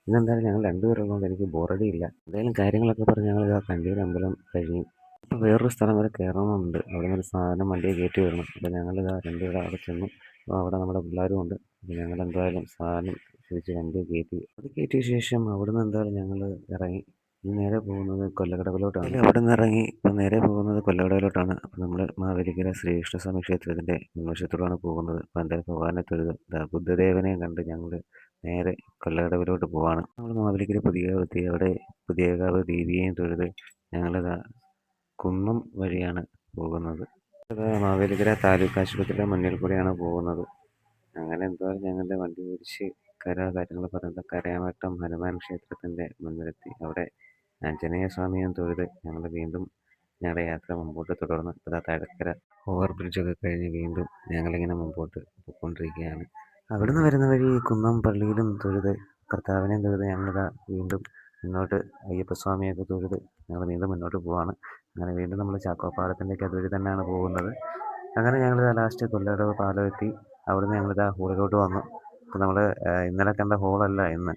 ഇന്നെന്തായാലും ഞങ്ങൾ രണ്ടുപേരുള്ളതുകൊണ്ട് എനിക്ക് ബോറടിയില്ല. എന്തായാലും കാര്യങ്ങളൊക്കെ പറഞ്ഞ് ഞങ്ങളിതാ കണ്ടിയൂർ അമ്പലം കഴിഞ്ഞു. അപ്പോൾ വേറൊരു സ്ഥലം വരെ കയറണമെന്നുണ്ട്. അവിടെ നിന്നൊരു സാധനം വണ്ടിയെ കയറ്റി വിടണം. അപ്പോൾ ഞങ്ങളിതാ രണ്ടുപേരും അവിടെ ചെന്നു. അപ്പോൾ അവിടെ നമ്മുടെ പിള്ളേരും ഉണ്ട്. അപ്പോൾ ഞങ്ങളെന്തായാലും സാധനം തിരിച്ച് വണ്ടിയെ കയറ്റി. അത് കയറ്റിയ ശേഷം അവിടുന്ന് എന്തായാലും ഞങ്ങൾ ഇറങ്ങി. ഇനി നേരെ പോകുന്നത് കൊല്ലകടവിലോട്ടാണ്. അവിടെ നിന്ന് ഇറങ്ങി ഇപ്പം നേരെ പോകുന്നത് കൊല്ലകടവിലോട്ടാണ്. അപ്പോൾ നമ്മൾ മാവേലിക്കര ശ്രീകൃഷ്ണസ്വാമി ക്ഷേത്രത്തിൻ്റെ മുൻവശത്തോടാണ് പോകുന്നത്. അപ്പോൾ എന്തായാലും ഭഗവാനെ തൊഴുത് ബുദ്ധദേവനെയും കണ്ട് ഞങ്ങൾ നേരെ കൊല്ലകടവിലോട്ട് പോവാണ്. നമ്മൾ മാവേലിക്കര പുതിയകാവ് എത്തി. അവിടെ പുതിയകാവ് ദേവിയെയും തൊഴുത് ഞങ്ങളിതാ കുന്നം വഴിയാണ് പോകുന്നത്. മാവേലിക്കര താലൂക്ക് ആശുപത്രിയുടെ മുന്നിൽ കൂടെയാണ് പോകുന്നത്. അങ്ങനെ എന്തായാലും ഞങ്ങളുടെ വണ്ടി ഓടിച്ച് കാര്യങ്ങൾ പറയുന്നത് കരയാമറ്റം ഹനുമാൻ ക്ഷേത്രത്തിൻ്റെ മുന്നിലെത്തി. അവിടെ ആഞ്ജനേയ സ്വാമിയും തൊഴുത് ഞങ്ങൾ വീണ്ടും ഞങ്ങളുടെ യാത്ര മുമ്പോട്ട് തുടർന്ന് തഴക്കര ഓവർ ബ്രിഡ്ജൊക്കെ കഴിഞ്ഞ് വീണ്ടും ഞങ്ങളിങ്ങനെ മുമ്പോട്ട് പോയിക്കൊണ്ടിരിക്കുകയാണ്. അവിടുന്ന് വരുന്ന വഴി കുന്നം പള്ളിയിലും തൊഴുത് കർത്താവിനെയും തൊഴുത് ഞങ്ങളിതാ വീണ്ടും മുന്നോട്ട് അയ്യപ്പസ്വാമിയൊക്കെ തൊഴുത് ഞങ്ങൾ വീണ്ടും മുന്നോട്ട് പോവാണ്. അങ്ങനെ വീണ്ടും നമ്മൾ ചാക്കോപ്പാടത്തിൻ്റെയൊക്കെ അതുവഴി തന്നെയാണ് പോകുന്നത്. അങ്ങനെ ഞങ്ങളിതാ ലാസ്റ്റ് കൊല്ലകടവ് പാലം എത്തി. അവിടുന്ന് ഞങ്ങളിതാ ഹോളിലോട്ട് വന്നു. അപ്പോൾ നമ്മൾ ഇന്നലെ കണ്ട ഹോളല്ല ഇന്ന്.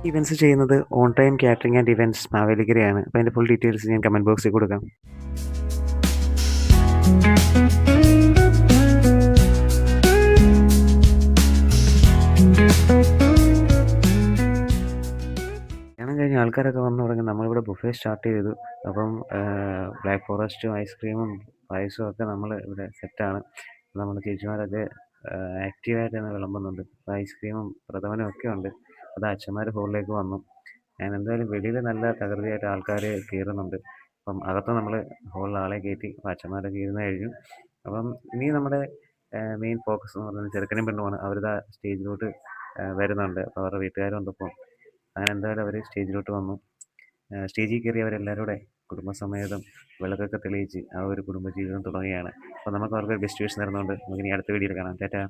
ഇവൻറ്റ്സ് ചെയ്യുന്നത് on time catering and events മാവേലിക്കരയാണ്. അപ്പോൾ അതിൻ്റെ ഫുൾ ഡീറ്റെയിൽസ് ഞാൻ കമൻറ്റ് ബോക്സിൽ കൊടുക്കാം. കല്യാണം കഴിഞ്ഞ ആൾക്കാരൊക്കെ വന്നു തുടങ്ങി. നമ്മളിവിടെ ബുഫേ സ്റ്റാർട്ട് ചെയ്തു. അപ്പം ബ്ലാക്ക് ഫോറസ്റ്റും ഐസ്ക്രീമും പായസവും ഒക്കെ നമ്മൾ ഇവിടെ സെറ്റാണ്. നമ്മുടെ ചേച്ചിമാരൊക്കെ ആക്റ്റീവായിട്ട് തന്നെ വിളമ്പുന്നുണ്ട്. അപ്പോൾ ഐസ്ക്രീമും പ്രഥമനും ഒക്കെ ഉണ്ട്. അത് അച്ഛന്മാർ ഹോളിലേക്ക് വന്നു. ഞാൻ എന്തായാലും വെളിയിൽ നല്ല തകൃതിയായിട്ട് ആൾക്കാർ കയറുന്നുണ്ട്. അപ്പം അകത്ത് നമ്മൾ ഹോളിൽ ആളെ കയറ്റി. അപ്പോൾ അച്ഛന്മാരൊക്കെ ഇരുന്ന് കഴിഞ്ഞു. അപ്പം ഇനി നമ്മുടെ മെയിൻ ഫോക്കസ് എന്ന് പറയുന്നത് ചെറുക്കനും പെണ്ണുമാണ്. അവരിതാ സ്റ്റേജിലോട്ട് വരുന്നുണ്ട്. അപ്പോൾ അവരുടെ വീട്ടുകാരുണ്ട്. ഇപ്പം അങ്ങനെ എന്തായാലും അവർ സ്റ്റേജിലോട്ട് വന്നു. സ്റ്റേജിൽ കയറി അവരെല്ലാവരും കൂടെ കുടുംബസമേതം വിളക്കൊക്കെ തെളിയിച്ച് ആ ഒരു കുടുംബജീവിതം തുടങ്ങുകയാണ്. അപ്പോൾ നമുക്ക് അവർക്ക് ബെസ്റ്റ് വിഷ് നേർന്നുകൊണ്ട് നമുക്കിനി അടുത്ത വീഡിയോയിൽ കാണാം. ടാറ്റാ.